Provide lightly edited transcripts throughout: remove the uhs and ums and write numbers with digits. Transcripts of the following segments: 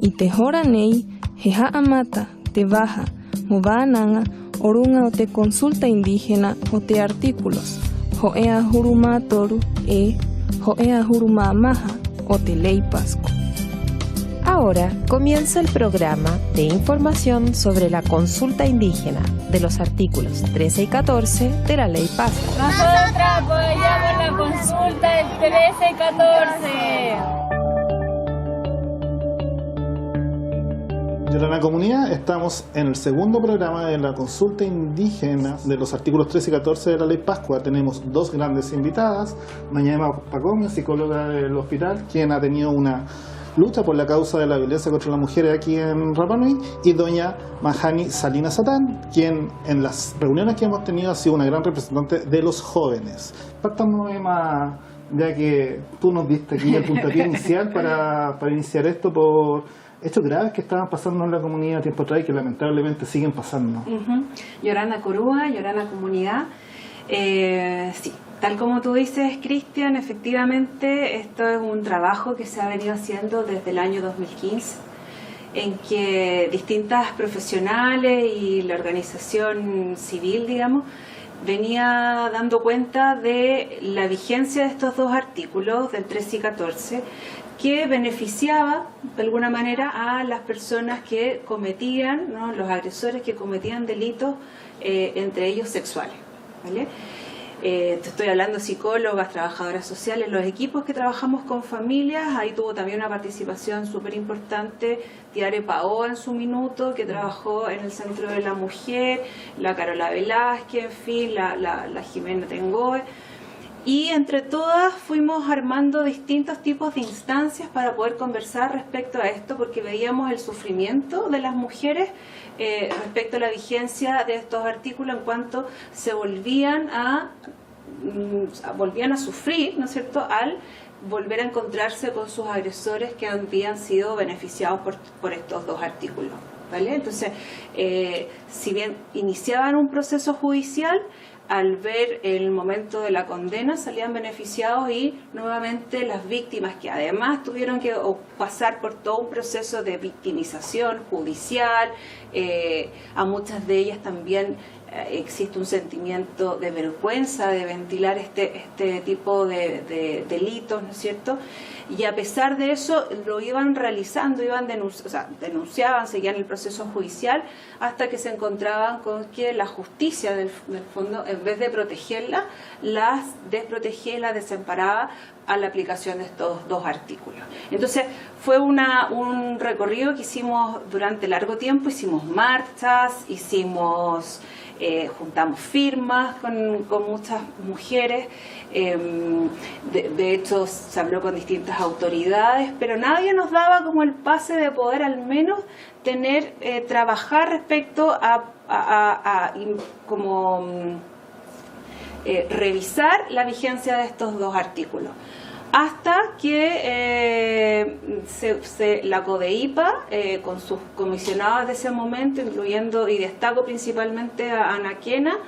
Itejoranei, jeja amata, te baja, movananga, orunga o te consulta indígena o te artículos, joea juruma toru joea juruma maja o te ley pasco. Ahora comienza el programa de información sobre la consulta indígena de los artículos 13 y 14 de la Ley Pascua. Nosotras apoyamos la consulta del 13 y 14. Yorana Comunidad, estamos en el segundo programa de la consulta indígena de los artículos 13 y 14 de la Ley Pascua. Tenemos dos grandes invitadas, Maña Emma Pacomio, psicóloga del hospital, quien ha tenido una lucha por la causa de la violencia contra las mujeres aquí en Rapa Nui, y doña Mahani Salinas Satán, quien en las reuniones que hemos tenido ha sido una gran representante de los jóvenes. Partamos, Emma, ya que tú nos diste aquí el puntapié inicial para iniciar esto por hechos graves que estaban pasando en la comunidad a tiempo atrás y que lamentablemente siguen pasando. Yorana Corúa, Yorana Comunidad. Sí, tal como tú dices, Cristian, efectivamente esto es un trabajo que se ha venido haciendo desde el año 2015, en que distintas profesionales y la organización civil, digamos, venía dando cuenta de la vigencia de estos dos artículos, del 13 y 14, que beneficiaba de alguna manera a las personas que cometían, ¿no?, los agresores que cometían delitos, entre ellos sexuales, ¿vale? Te estoy hablando de psicólogas, trabajadoras sociales, los equipos que trabajamos con familias. Ahí tuvo también una participación súper importante Tiare Paoa en su minuto, que trabajó en el Centro de la Mujer, la Carola Velázquez, en fin, la Jimena Tengoe. Y entre todas fuimos armando distintos tipos de instancias para poder conversar respecto a esto, porque veíamos el sufrimiento de las mujeres respecto a la vigencia de estos artículos en cuanto se volvían a sufrir, ¿no es cierto?, al volver a encontrarse con sus agresores que habían sido beneficiados por estos dos artículos, ¿vale? Entonces, si bien iniciaban un proceso judicial, al ver el momento de la condena salían beneficiados, y nuevamente las víctimas, que además tuvieron que pasar por todo un proceso de victimización judicial, a muchas de ellas también existe un sentimiento de vergüenza de ventilar este tipo de delitos, ¿no es cierto? Y a pesar de eso lo iban realizando, denunciaban, seguían el proceso judicial, hasta que se encontraban con que la justicia del fondo, en vez de protegerlas, las desprotegía y las desamparaba a la aplicación de estos dos artículos. Entonces fue un recorrido que hicimos durante largo tiempo. Hicimos marchas, juntamos firmas con muchas mujeres, de hecho se habló con distintas autoridades, pero nadie nos daba como el pase de poder al menos trabajar respecto a revisar la vigencia de estos dos artículos. Hasta que la CODEIPA, con sus comisionados de ese momento, incluyendo, y destaco principalmente a Ana Quena,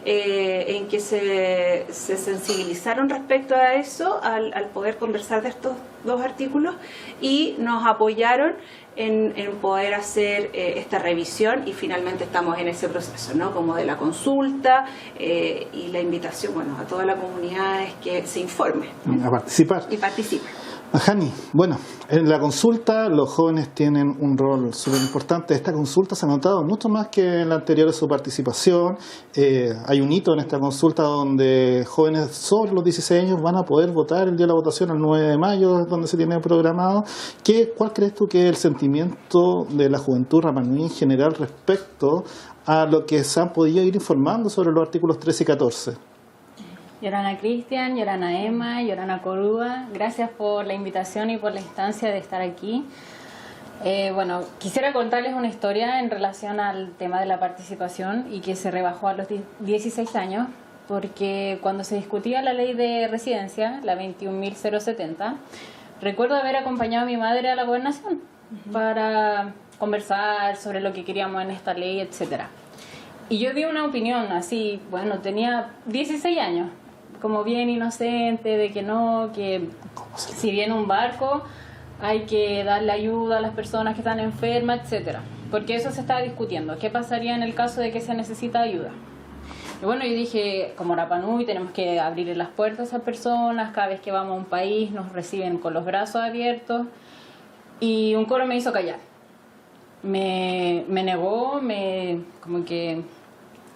en que se sensibilizaron respecto a eso, al poder conversar de estos dos artículos, y nos apoyaron en poder hacer esta revisión, y finalmente estamos en ese proceso, ¿no?, como de la consulta, y la invitación, bueno, a toda la comunidad es que se informe a participar y participe. Mahani, bueno, en la consulta los jóvenes tienen un rol súper importante. Esta consulta se ha notado mucho más que en la anterior de su participación. Hay un hito en esta consulta donde jóvenes sobre los 16 años van a poder votar el día de la votación, el 9 de mayo, donde se tiene programado. ¿Cuál crees tú que es el sentimiento de la juventud rapanui en general respecto a lo que se han podido ir informando sobre los artículos 13 y 14? Yorana Cristian, Yorana Emma, Yorana Corúa, gracias por la invitación y por la instancia de estar aquí. Bueno, quisiera contarles una historia en relación al tema de la participación, y que se rebajó a los 16 años, porque cuando se discutía la ley de residencia, la 21.070, recuerdo haber acompañado a mi madre a la gobernación para conversar sobre lo que queríamos en esta ley, etcétera. Y yo di una opinión así, bueno, tenía 16 años, como bien inocente, de que no, que si viene un barco, hay que darle ayuda a las personas que están enfermas, etcétera. Porque eso se está discutiendo. ¿Qué pasaría en el caso de que se necesita ayuda? Y bueno, yo dije, como Rapa Nui, tenemos que abrir las puertas a personas. Cada vez que vamos a un país nos reciben con los brazos abiertos. Y un coro me hizo callar. Me negó, como que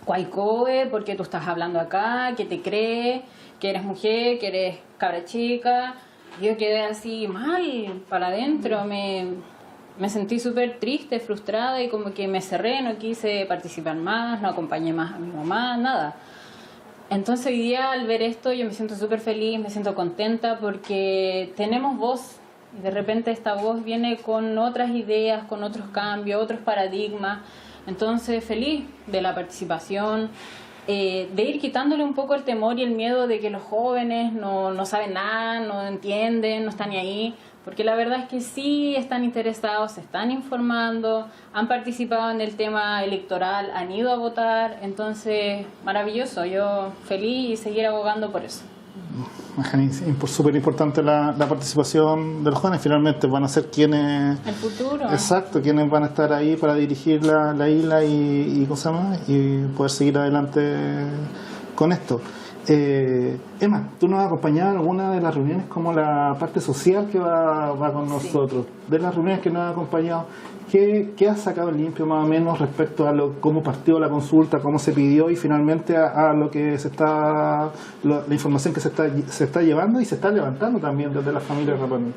cuaicoe, porque tú estás hablando acá, que te cree, que eres mujer, que eres cabra chica. Yo quedé así mal para adentro, me sentí súper triste, frustrada y como que me cerré, no quise participar más, no acompañé más a mi mamá, nada. Entonces hoy día al ver esto yo me siento súper feliz, me siento contenta porque tenemos voz y de repente esta voz viene con otras ideas, con otros cambios, otros paradigmas. Entonces feliz de la participación, de ir quitándole un poco el temor y el miedo de que los jóvenes no saben nada, no entienden, no están ni ahí. Porque la verdad es que sí están interesados, se están informando, han participado en el tema electoral, han ido a votar, entonces maravilloso, yo feliz y seguir abogando por eso. Súper importante la participación de los jóvenes, finalmente van a ser quienes... El futuro. Exacto, quienes van a estar ahí para dirigir la isla y cosas más y poder seguir adelante con esto. Emma, tú nos has acompañado en alguna de las reuniones como la parte social que va con nosotros. De las reuniones que nos has acompañado, ¿qué has sacado en limpio más o menos respecto a cómo partió la consulta, cómo se pidió y finalmente a lo que la información que se está llevando y se está levantando también desde la familia Rapa Nui?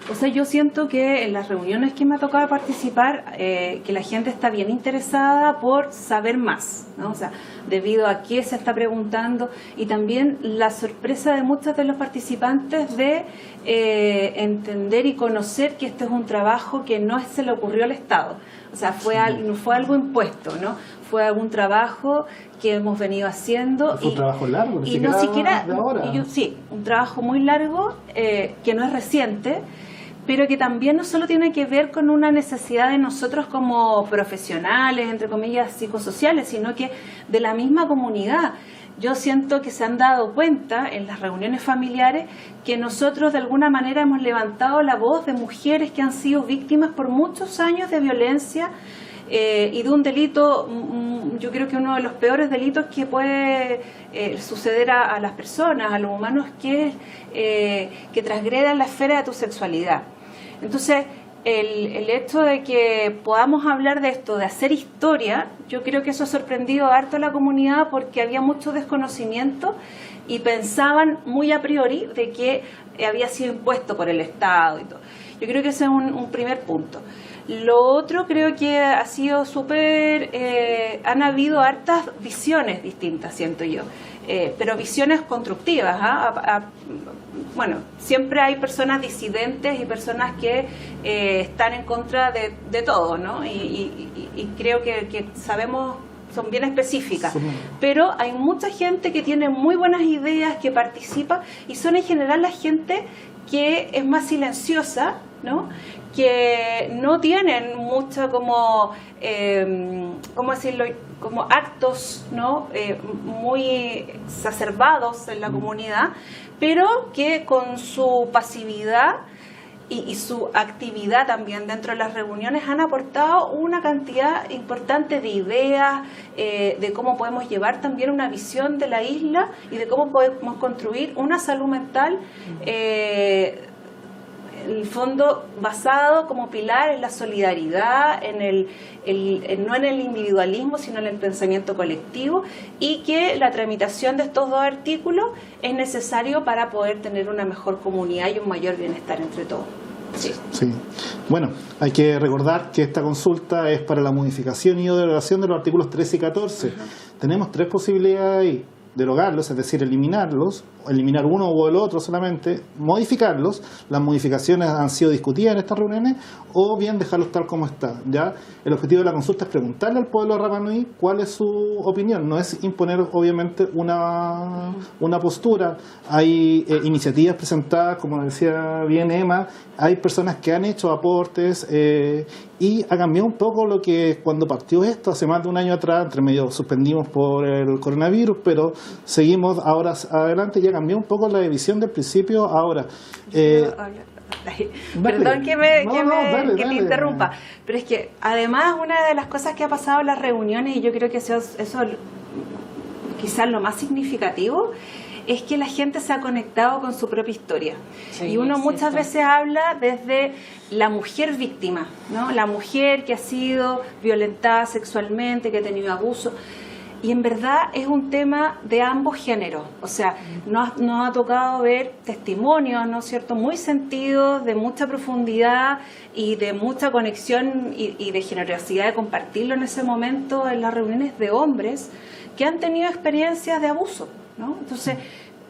O sea, yo siento que en las reuniones que me ha tocado participar, que la gente está bien interesada por saber más, ¿no? O sea, debido a qué se está preguntando y también la sorpresa de muchos de los participantes de entender y conocer que este es un trabajo que no se le ocurrió al Estado. O sea, no fue algo impuesto, ¿no? Fue algún trabajo que hemos venido haciendo. Fue un trabajo largo, y no siquiera de ahora. Sí, un trabajo muy largo que no es reciente, pero que también no solo tiene que ver con una necesidad de nosotros como profesionales, entre comillas, psicosociales, sino que de la misma comunidad. Yo siento que se han dado cuenta en las reuniones familiares que nosotros de alguna manera hemos levantado la voz de mujeres que han sido víctimas por muchos años de violencia y de un delito, yo creo que uno de los peores delitos que puede suceder a las personas, a los humanos, que es que transgredan la esfera de tu sexualidad. Entonces, el hecho de que podamos hablar de esto, de hacer historia, yo creo que eso ha sorprendido harto a la comunidad porque había mucho desconocimiento y pensaban muy a priori de que había sido impuesto por el Estado y todo. Yo creo que ese es un primer punto. Lo otro creo que ha sido súper... han habido hartas visiones distintas, siento yo, pero visiones constructivas. Bueno, siempre hay personas disidentes y personas que están en contra de todo, ¿no? Y creo que sabemos, son bien específicas, pero hay mucha gente que tiene muy buenas ideas, que participa y son en general la gente que es más silenciosa, ¿no? Que no tienen mucho como, ¿cómo decirlo? Como actos, ¿no? Muy exacerbados en la comunidad, pero que con su pasividad y su actividad también dentro de las reuniones han aportado una cantidad importante de ideas, de cómo podemos llevar también una visión de la isla y de cómo podemos construir una salud mental en el fondo basado como pilar en la solidaridad, no en el individualismo, sino en el pensamiento colectivo, y que la tramitación de estos dos artículos es necesario para poder tener una mejor comunidad y un mayor bienestar entre todos. Sí. Sí. Bueno, hay que recordar que esta consulta es para la modificación y o derogación de los artículos 13 y 14. Tenemos tres posibilidades ahí: derogarlos, es decir, eliminarlos, eliminar uno o el otro solamente, modificarlos, las modificaciones han sido discutidas en estas reuniones, o bien dejarlos tal como está. ¿Ya? El objetivo de la consulta es preguntarle al pueblo de Rapa Nui cuál es su opinión, no es imponer obviamente una postura. Hay iniciativas presentadas, como decía bien Emma, hay personas que han hecho aportes y ha cambiado un poco lo que cuando partió esto hace más de un año atrás, entre medio suspendimos por el coronavirus, pero seguimos ahora adelante, ya cambió un poco la división del principio ahora. Perdón que te dale. interrumpa, pero es que además una de las cosas que ha pasado en las reuniones, y yo creo que eso quizás lo más significativo, es que la gente se ha conectado con su propia historia. Sí, y uno muchas cierto. veces habla desde la mujer víctima, ¿no? La mujer que ha sido violentada sexualmente, que ha tenido abuso. Y en verdad es un tema de ambos géneros. O sea, nos ha tocado ver testimonios, ¿no es cierto?, muy sentidos, de mucha profundidad y de mucha conexión y de generosidad de compartirlo en ese momento en las reuniones de hombres que han tenido experiencias de abuso, ¿no? Entonces,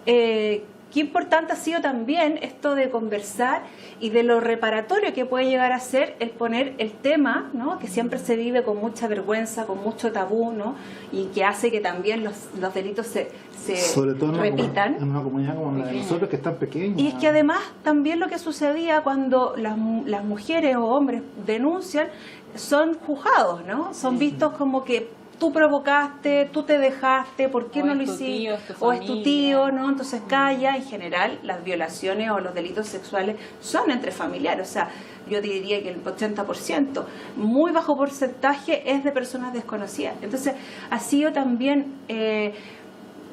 qué importante ha sido también esto de conversar y de lo reparatorio que puede llegar a ser el poner el tema, ¿no?, que siempre se vive con mucha vergüenza, con mucho tabú, ¿no?, y que hace que también los delitos se sobre todo repitan. En una comunidad como la de nosotros, que es tan pequeña. Y es que además también lo que sucedía cuando las mujeres o hombres denuncian son juzgados, ¿no? Son vistos como que tú provocaste, tú te dejaste, ¿por qué O no es lo tu hiciste? tío, es tu O es tu familia. tío, ¿no? Entonces calla. En general, las violaciones o los delitos sexuales son entre familiares. O sea, yo te diría que el 80%, muy bajo porcentaje, es de personas desconocidas. Entonces, ha sido también,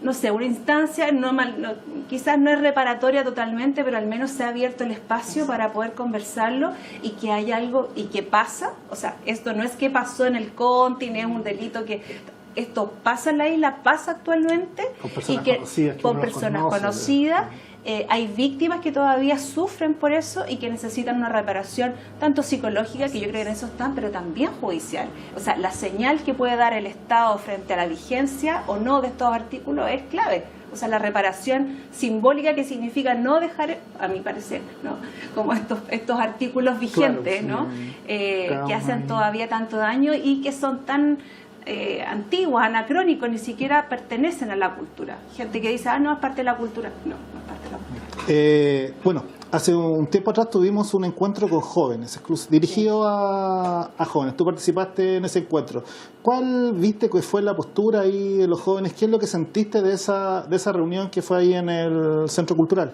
no sé, una instancia, quizás no es reparatoria totalmente, pero al menos se ha abierto el espacio para poder conversarlo y que hay algo y que pasa. O sea, esto no es que pasó en el Conti, ni es un delito que... Esto pasa en la isla, pasa actualmente, Con personas y que conocidas, que con uno personas conoce. conocidas. Hay víctimas que todavía sufren por eso y que necesitan una reparación tanto psicológica, que yo creo que en eso están, pero también judicial. O sea, la señal que puede dar el Estado frente a la vigencia o no de estos artículos es clave. O sea, la reparación simbólica, que significa no dejar, a mi parecer, ¿no?, como estos artículos vigentes, claro, ¿no?, sí. que hacen todavía tanto daño y que son tan antiguos, anacrónicos, ni siquiera pertenecen a la cultura. Gente que dice, no es parte de la cultura. No, no es parte de la cultura. Bueno, hace un tiempo atrás tuvimos un encuentro con jóvenes, dirigido a jóvenes. Tú participaste en ese encuentro. ¿Cuál viste que fue la postura ahí de los jóvenes? ¿Qué es lo que sentiste de esa reunión que fue ahí en el Centro Cultural?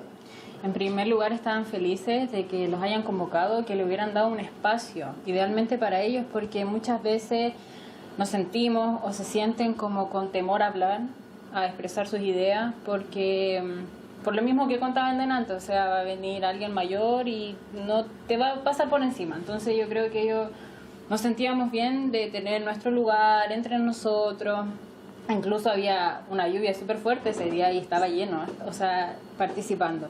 En primer lugar, estaban felices de que los hayan convocado, que le hubieran dado un espacio, idealmente para ellos, porque muchas veces nos sentimos o se sienten como con temor a hablar, a expresar sus ideas, porque por lo mismo que contaban delante, o sea, va a venir alguien mayor y no te va a pasar por encima. Entonces yo creo que ellos nos sentíamos bien de tener nuestro lugar entre nosotros. Incluso había una lluvia súper fuerte ese día y estaba lleno, o sea, participando.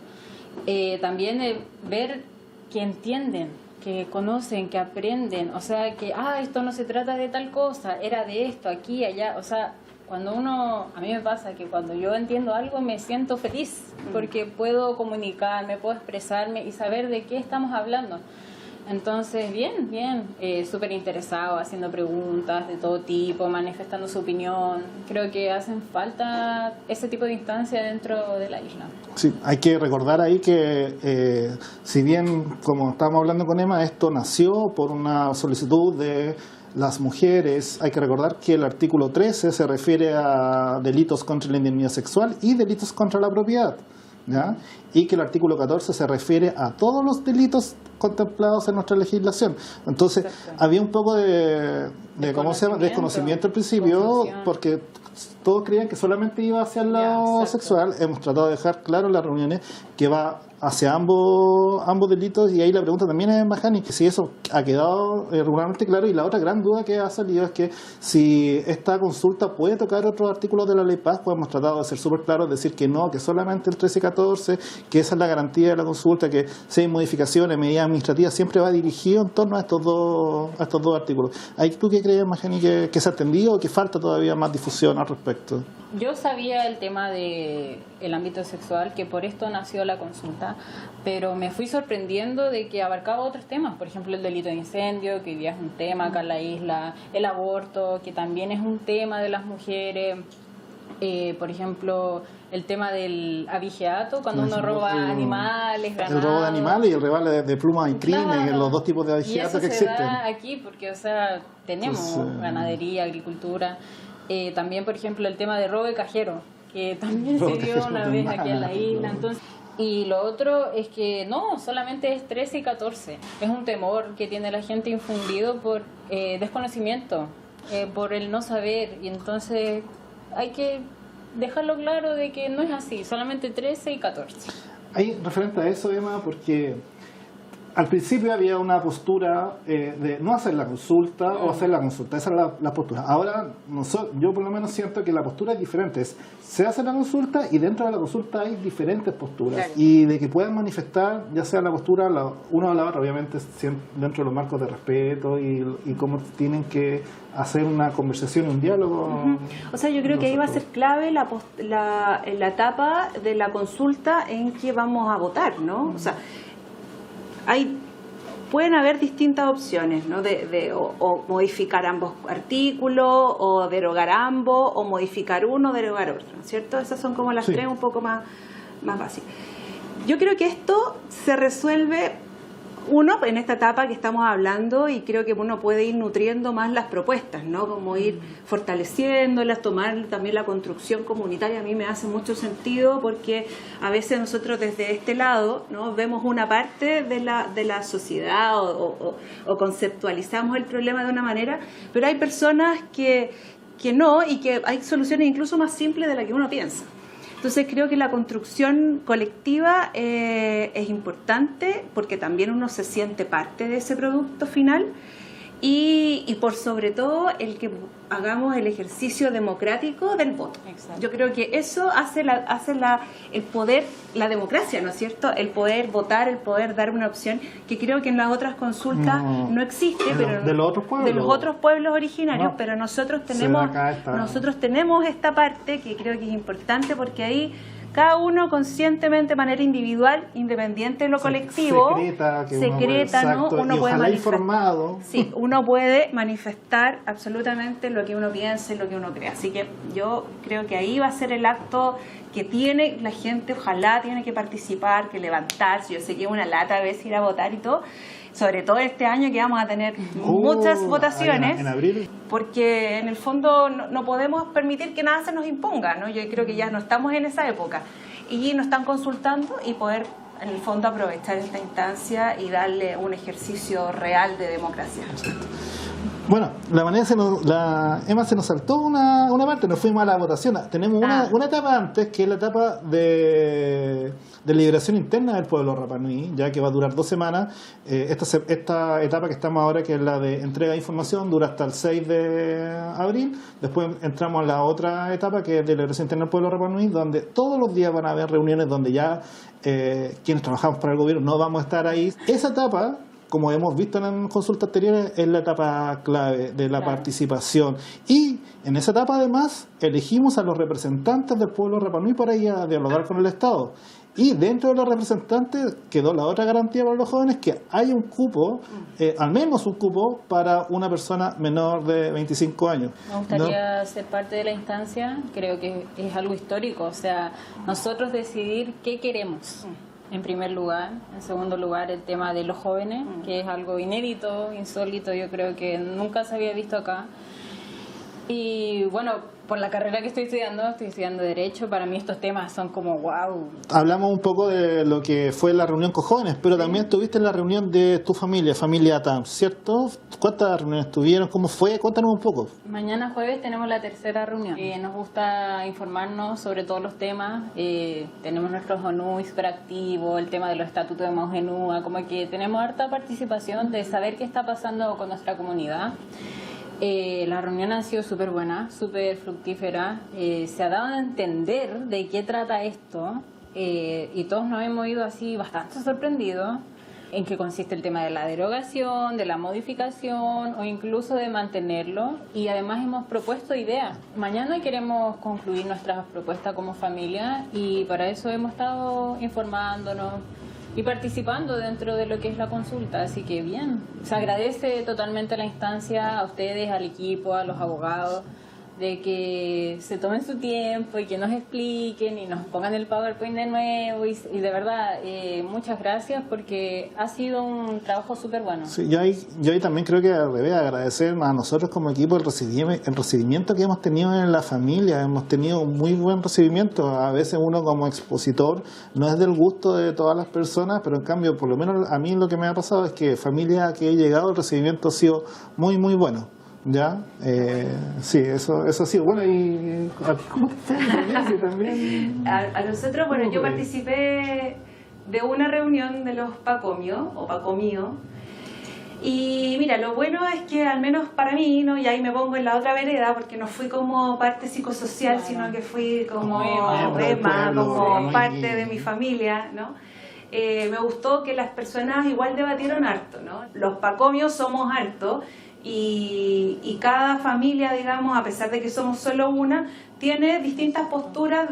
También de ver que entienden, que conocen, que aprenden, o sea, que esto no se trata de tal cosa, era de esto, aquí, allá. O sea, cuando a mí me pasa que cuando yo entiendo algo me siento feliz, porque puedo comunicarme, puedo expresarme y saber de qué estamos hablando. Entonces, bien, súper interesado, haciendo preguntas de todo tipo, manifestando su opinión. Creo que hacen falta ese tipo de instancias dentro de la isla. Sí, hay que recordar ahí que, si bien, como estábamos hablando con Emma, esto nació por una solicitud de las mujeres, hay que recordar que el artículo 13 se refiere a delitos contra la indemnidad sexual y delitos contra la propiedad, ¿ya? Y que el artículo 14 se refiere a todos los delitos contemplados en nuestra legislación. Entonces, había un poco de ¿cómo se llama?, desconocimiento al principio, confusión. porque todos creían que solamente iba hacia el lado sexual. Hemos tratado de dejar claro en las reuniones que va hacia ambos delitos, y ahí la pregunta también es, Mahani, si eso ha quedado regularmente claro. Y la otra gran duda que ha salido es que si esta consulta puede tocar otros artículos de la Ley Pascua. Hemos tratado de ser súper claros, decir que no, que solamente el 13 y 14, que esa es la garantía de la consulta, que si hay modificaciones, medidas administrativas, siempre va dirigido en torno a estos dos artículos. ¿Tú qué crees, Mahani, que se ha atendido o que falta todavía más difusión al respecto? Yo sabía el tema del ámbito sexual, que por esto nació la consulta, pero me fui sorprendiendo de que abarcaba otros temas. Por ejemplo, el delito de incendio, que hoy día es un tema acá en la isla, el aborto, que también es un tema de las mujeres, por ejemplo, el tema del abigeato, cuando uno roba animales, ganados. El robo de animales y el robo de plumas y crines, los dos tipos de abigeato que existen. Y eso se da aquí porque, o sea, tenemos ganadería, agricultura. También, por ejemplo, el tema de robo de cajero, que también se dio una vez aquí en la isla. Entonces, Y lo otro es que no, solamente es 13 y 14. Es un temor que tiene la gente infundido por desconocimiento, por el no saber. Y entonces hay que dejarlo claro de que no es así, solamente 13 y 14. Hay referente a eso, Emma, porque al principio había una postura de no hacer la consulta o hacer la consulta. Esa era la postura. Ahora, yo por lo menos siento que la postura es diferente. Se hace la consulta y dentro de la consulta hay diferentes posturas. Claro. Y de que puedan manifestar, ya sea la postura, una o la otra, obviamente dentro de los marcos de respeto y cómo tienen que hacer una conversación y un diálogo. O sea, yo creo que ahí va a ser clave la etapa de la consulta en que vamos a votar, ¿no? O sea, pueden haber distintas opciones, ¿no? O modificar ambos artículos, o derogar ambos, o modificar uno, derogar otro, ¿no es cierto? Esas son como las tres un poco más básicas. Yo creo que esto se resuelve, uno, en esta etapa que estamos hablando, y creo que uno puede ir nutriendo más las propuestas, ¿no? Como ir fortaleciéndolas, tomar también la construcción comunitaria. A mí me hace mucho sentido porque a veces nosotros desde este lado, ¿no? Vemos una parte de la sociedad o conceptualizamos el problema de una manera, pero hay personas que no, y que hay soluciones incluso más simples de las que uno piensa. Entonces creo que la construcción colectiva es importante porque también uno se siente parte de ese producto final y por sobre todo el que hagamos el ejercicio democrático del voto. Exacto. Yo creo que eso hace el poder, la democracia, ¿no es cierto? El poder votar, el poder dar una opción que creo que en las otras consultas no existe, pero de los otros pueblos originarios, no. pero nosotros tenemos esta parte que creo que es importante porque ahí cada uno conscientemente, de manera individual, independiente de lo colectivo, secreta, ¿no? Uno puede manifestar, informado. Sí, uno puede manifestar absolutamente lo que uno piensa y lo que uno cree. Así que yo creo que ahí va a ser el acto que tiene la gente, ojalá tiene que participar, que levantarse. Yo sé que es una lata a veces ir a votar y todo, sobre todo este año que vamos a tener muchas votaciones, en abril. Porque en el fondo no podemos permitir que nada se nos imponga, ¿no? Yo creo que ya no estamos en esa época y nos están consultando y poder en el fondo aprovechar esta instancia y darle un ejercicio real de democracia. Bueno, Emma se nos saltó una parte, nos fuimos a la votación. Tenemos una etapa antes, que es la etapa de liberación interna del pueblo Rapa Nui, ya que va a durar 2 semanas. Esta etapa que estamos ahora, que es la de entrega de información, dura hasta el 6 de abril. Después entramos a la otra etapa, que es de liberación interna del pueblo Rapa Nui, donde todos los días van a haber reuniones donde ya quienes trabajamos para el gobierno no vamos a estar ahí. Esa etapa, como hemos visto en consultas anteriores, es la etapa clave de la participación. Y en esa etapa, además, elegimos a los representantes del pueblo Rapa Nui para ir a dialogar con el Estado. Y dentro de los representantes quedó la otra garantía para los jóvenes, que hay un cupo, al menos un cupo, para una persona menor de 25 años. Me gustaría ser parte de la instancia, creo que es algo histórico, o sea, nosotros decidir qué queremos. En primer lugar, en segundo lugar el tema de los jóvenes, que es algo inédito, insólito, yo creo que nunca se había visto acá. Y bueno, por la carrera que estoy estudiando Derecho, para mí estos temas son como wow. Hablamos un poco de lo que fue la reunión con jóvenes, pero también estuviste en la reunión de tu familia TAM, ¿cierto? ¿Cuántas reuniones tuvieron? ¿Cómo fue? Cuéntanos un poco. Mañana jueves tenemos la 3ª reunión. Nos gusta informarnos sobre todos los temas. Tenemos nuestros ONU súper activos, el tema de los estatutos de Maugenúa, como que tenemos harta participación de saber qué está pasando con nuestra comunidad. La reunión ha sido súper buena, súper fructífera. Se ha dado a entender de qué trata esto y todos nos hemos ido así bastante sorprendidos en qué consiste el tema de la derogación, de la modificación o incluso de mantenerlo, y además hemos propuesto ideas. Mañana queremos concluir nuestras propuestas como familia y para eso hemos estado informándonos y participando dentro de lo que es la consulta, así que bien. Se agradece totalmente la instancia, a ustedes, al equipo, a los abogados, de que se tomen su tiempo y que nos expliquen y nos pongan el PowerPoint de nuevo y de verdad, muchas gracias porque ha sido un trabajo súper bueno. Sí, yo ahí también creo que al revés, agradecer a nosotros como equipo el recibimiento que hemos tenido en la familia. Hemos tenido un muy buen recibimiento. A veces uno como expositor no es del gusto de todas las personas, pero en cambio, por lo menos a mí lo que me ha pasado es que familia que he llegado, el recibimiento ha sido muy, muy bueno. ¿Ya? Sí, eso ha sido bueno. ¿Y a ti cómo te fue? También... A nosotros, bueno, yo participé de una reunión de los Pacomio, o Pacomio, y mira, lo bueno es que al menos para mí, ¿no? Y ahí me pongo en la otra vereda, porque no fui como parte psicosocial, claro, sino que fui como Emma, como parte de mi familia, ¿no? Me gustó que las personas igual debatieron harto, ¿no? Los Pacomios somos hartos, y cada familia, digamos, a pesar de que somos solo una, tiene distintas posturas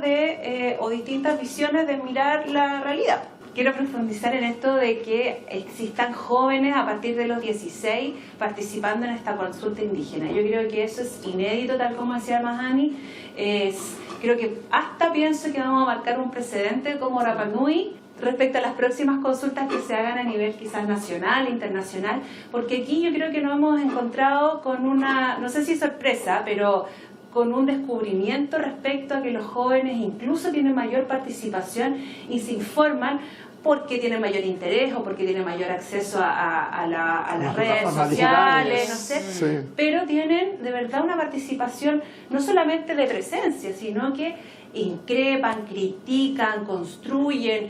o distintas visiones de mirar la realidad. Quiero profundizar en esto de que existan jóvenes a partir de los 16 participando en esta consulta indígena. Yo creo que eso es inédito, tal como decía Mahani. Creo que hasta pienso que vamos a marcar un precedente como Rapa Nui respecto a las próximas consultas que se hagan a nivel quizás nacional, internacional, porque aquí yo creo que nos hemos encontrado con una, no sé si sorpresa, pero con un descubrimiento respecto a que los jóvenes incluso tienen mayor participación y se informan porque tienen mayor interés o porque tienen mayor acceso a las redes sociales, no sé, sí, pero tienen de verdad una participación no solamente de presencia, sino que increpan, critican, construyen,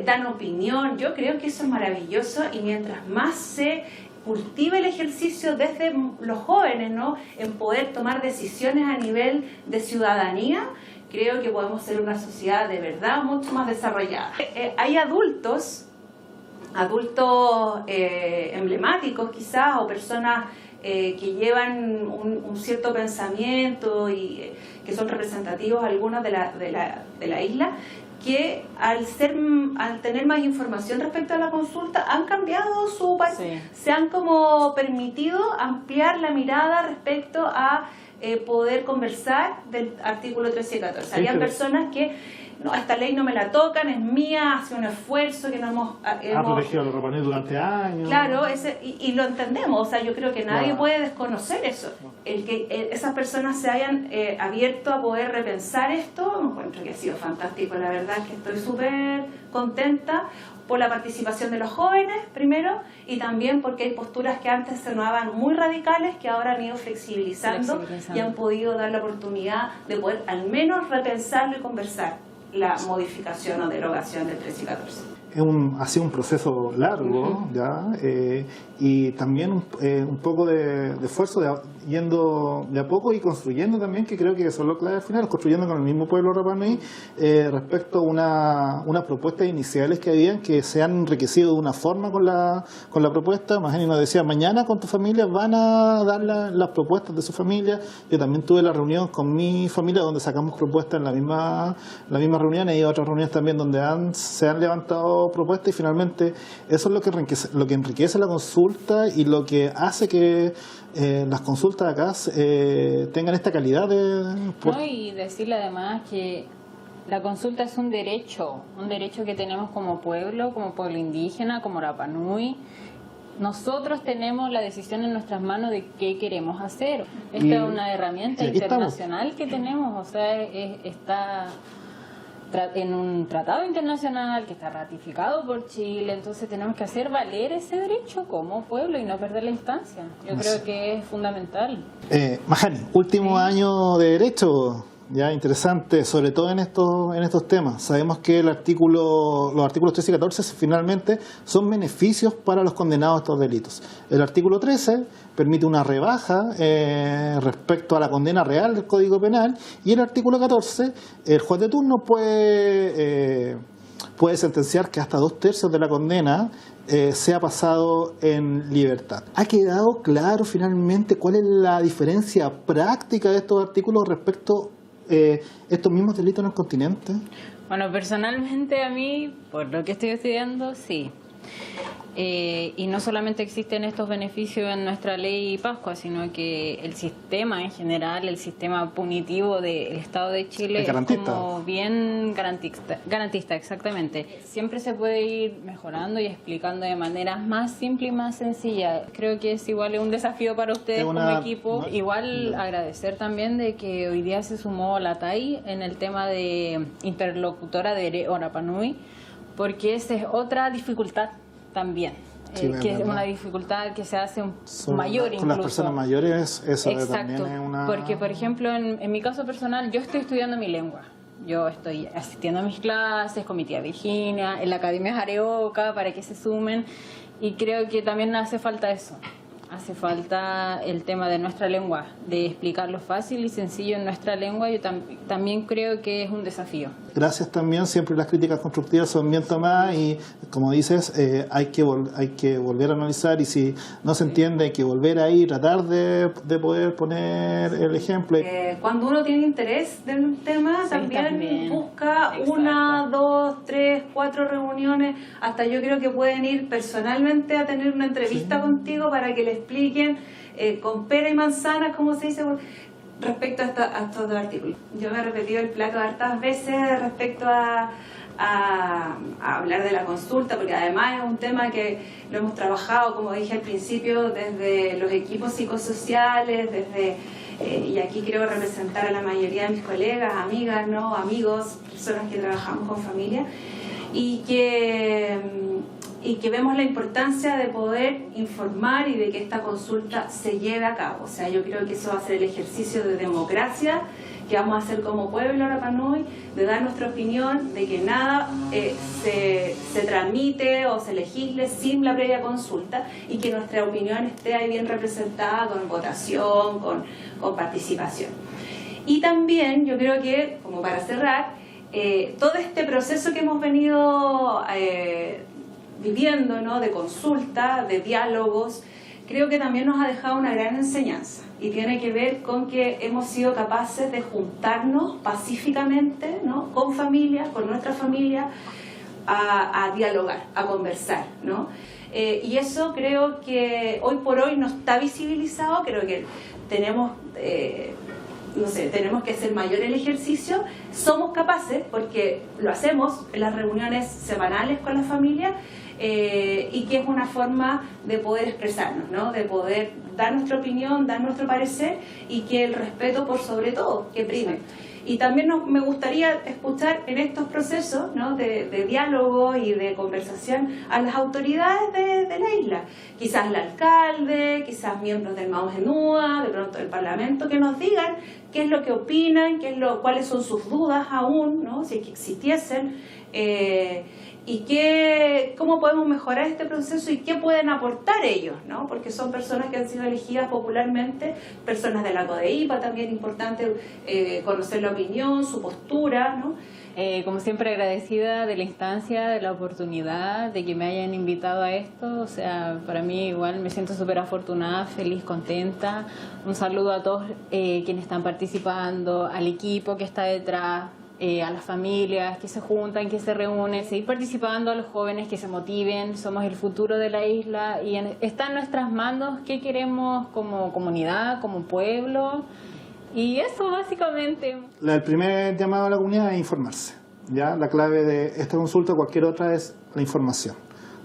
dan opinión. Yo creo que eso es maravilloso y mientras más se cultiva el ejercicio desde los jóvenes, ¿no?, en poder tomar decisiones a nivel de ciudadanía, creo que podemos ser una sociedad de verdad mucho más desarrollada. Hay adultos emblemáticos quizás, o personas que llevan un cierto pensamiento y que son representativos algunos de la isla, que al tener más información respecto a la consulta han cambiado su país, se han como permitido ampliar la mirada respecto a poder conversar del artículo 13 y 14. Habían personas que no, esta ley no me la tocan, es mía, hace un esfuerzo que no hemos protegido a los Rapa Nui durante años. Claro, y lo entendemos, o sea, yo creo que nadie puede desconocer eso. El que esas personas se hayan abierto a poder repensar esto, me encuentro que ha sido fantástico, la verdad es que estoy súper contenta por la participación de los jóvenes, primero, y también porque hay posturas que antes sonaban muy radicales, que ahora han ido flexibilizando y han podido dar la oportunidad de poder al menos repensarlo y conversar la modificación o derogación del 13 y 14. Ha sido un proceso largo, ¿ya? Y también un poco de esfuerzo, yendo de a poco y construyendo también, que creo que eso es lo clave al final, construyendo con el mismo pueblo Rapa Nui respecto a unas propuestas iniciales que habían, que se han enriquecido de una forma con la propuesta. Mahani nos decía, mañana con tu familia van a dar las propuestas de su familia. Yo también tuve la reunión con mi familia donde sacamos propuestas en la misma reunión, y hay otras reuniones también donde se han levantado propuestas, y finalmente eso es lo que enriquece la consulta y lo que hace que las consultas acá tengan esta calidad y decirle además que la consulta es un derecho que tenemos como pueblo indígena, como Rapa Nui. Nosotros tenemos la decisión en nuestras manos de qué queremos hacer. Esta es una herramienta internacional que tenemos, o sea, está en un tratado internacional que está ratificado por Chile, entonces tenemos que hacer valer ese derecho como pueblo y no perder la instancia. Yo creo que es fundamental. Mahani, último año de derecho, ya interesante, sobre todo en estos temas. Sabemos que los artículos 13 y 14 finalmente son beneficios para los condenados a estos delitos. El artículo 13 permite una rebaja respecto a la condena real del Código Penal, y el artículo 14, el juez de turno puede sentenciar que hasta 2/3 de la condena sea pasado en libertad. ¿Ha quedado claro finalmente cuál es la diferencia práctica de estos artículos respecto a estos mismos delitos en el continente? Bueno, personalmente a mí, por lo que estoy estudiando, sí. Y no solamente existen estos beneficios en nuestra ley Pascua, sino que el sistema en general, el sistema punitivo del Estado de Chile es como bien garantista, exactamente. Siempre se puede ir mejorando y explicando de maneras más simples y más sencillas. Creo que es igual un desafío para ustedes como equipo. Igual agradecer también de que hoy día se sumó la TAI en el tema de interlocutora de Rapa Nui, porque esa es otra dificultad también, que es una dificultad que se hace mayor incluso. Con las personas mayores eso también es una... Porque, por ejemplo, en mi caso personal, yo estoy estudiando mi lengua. Yo estoy asistiendo a mis clases con mi tía Virginia, en la Academia Jareoca, para que se sumen, y creo que también hace falta eso. Hace falta el tema de nuestra lengua, de explicarlo fácil y sencillo en nuestra lengua. Yo también creo que es un desafío. Gracias también, siempre las críticas constructivas son bien tomadas y, como dices, hay que volver a analizar, y si no se entiende hay que volver ahí, tratar de poder poner el ejemplo. Cuando uno tiene interés de un tema, también busca una, dos, tres, cuatro reuniones, hasta yo creo que pueden ir personalmente a tener una entrevista contigo para que le expliquen con pera y manzanas, como se dice, respecto a estos dos artículos. Yo me he repetido el plato hartas veces respecto a hablar de la consulta, porque además es un tema que lo hemos trabajado, como dije al principio, desde los equipos psicosociales, y aquí creo representar a la mayoría de mis colegas, amigas, ¿no? Amigos, personas que trabajamos con familia, y que vemos la importancia de poder informar y de que esta consulta se lleve a cabo. O sea, yo creo que eso va a ser el ejercicio de democracia que vamos a hacer como pueblo Rapa Nui, de dar nuestra opinión, de que nada se tramite o se legisle sin la previa consulta, y que nuestra opinión esté ahí bien representada con votación, con participación. Y también yo creo que, como para cerrar, todo este proceso que hemos venido viviendo, ¿no?, de consulta, de diálogos, creo que también nos ha dejado una gran enseñanza, y tiene que ver con que hemos sido capaces de juntarnos pacíficamente, ¿no?, con familia, con nuestra familia, a dialogar, a conversar, ¿no? Y eso creo que hoy por hoy no está visibilizado. Creo que tenemos tenemos que hacer mayor el ejercicio. Somos capaces, porque lo hacemos en las reuniones semanales con la familia, y que es una forma de poder expresarnos, ¿no?, de poder dar nuestra opinión, dar nuestro parecer, y que el respeto por sobre todo, que prime. Y también me gustaría escuchar en estos procesos, ¿no?, de diálogo y de conversación a las autoridades de la isla, quizás el alcalde, quizás miembros del Maujenúa, de pronto del Parlamento, que nos digan qué es lo que opinan, cuáles son sus dudas aún, ¿no?, si es que existiesen, y cómo podemos mejorar este proceso y qué pueden aportar ellos, ¿no? Porque son personas que han sido elegidas popularmente, personas de la CODEIPA, también importante conocer la opinión, su postura, ¿no? Como siempre, agradecida de la instancia, de la oportunidad, de que me hayan invitado a esto. O sea, para mí igual me siento súper afortunada, feliz, contenta. Un saludo a todos quienes están participando, al equipo que está detrás, a las familias que se juntan, que se reúnen, seguir participando, a los jóvenes que se motiven. Somos el futuro de la isla y está en nuestras manos qué queremos como comunidad, como pueblo, y eso básicamente. El primer llamado a la comunidad es informarse. ¿Ya? La clave de esta consulta o cualquier otra es la información.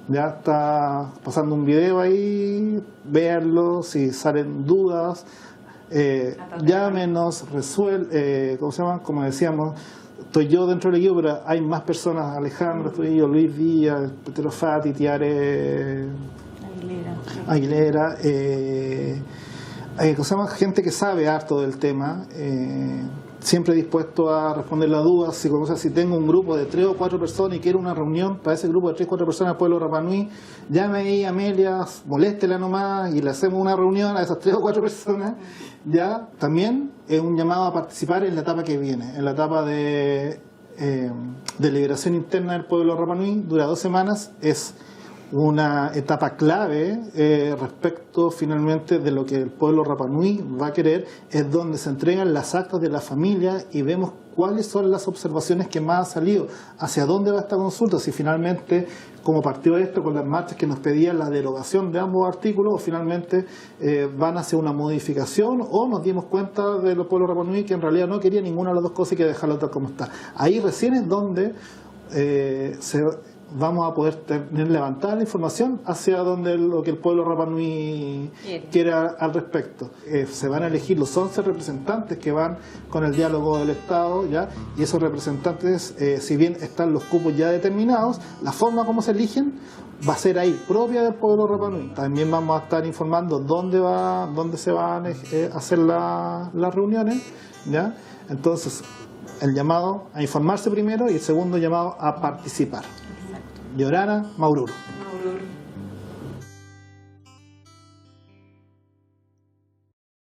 Ya está pasando un video ahí, véanlo, si salen dudas, llámenos, como decíamos, estoy yo dentro del equipo, pero hay más personas: Alejandro, estoy yo, Luis Díaz, Petero Fati, Tiare Aguilera, gente que sabe harto del tema, siempre dispuesto a responder las dudas. Si tengo un grupo de 3 o 4 personas y quiero una reunión para ese grupo de 3 o 4 personas del pueblo Rapa Nui, llame ahí a Amelia, moléstela nomás y le hacemos una reunión a esas 3 o 4 personas. Ya también es un llamado a participar en la etapa que viene, en la etapa de liberación interna del pueblo Rapa Nui. Dura 2 semanas, es una etapa clave respecto finalmente de lo que el pueblo Rapa Nui va a querer, es donde se entregan las actas de la familia y vemos cuáles son las observaciones que más han salido, hacia dónde va esta consulta, si finalmente, como partió esto con las marchas que nos pedían la derogación de ambos artículos, o finalmente van hacia una modificación, o nos dimos cuenta de los pueblos Rapa Nui que en realidad no quería ninguna de las dos cosas y que dejarla tal como está. Ahí recién es donde vamos a poder tener levantada la información hacia donde lo que el pueblo Rapa Nui quiere al respecto. Se van a elegir los 11 representantes que van con el diálogo del Estado, ¿ya? Y esos representantes, si bien están los cupos ya determinados, la forma como se eligen va a ser ahí, propia del pueblo Rapa Nui. También vamos a estar informando dónde se van a hacer las reuniones, ¿ya? Entonces, el llamado a informarse primero y el segundo llamado a participar. Yorana Maururu.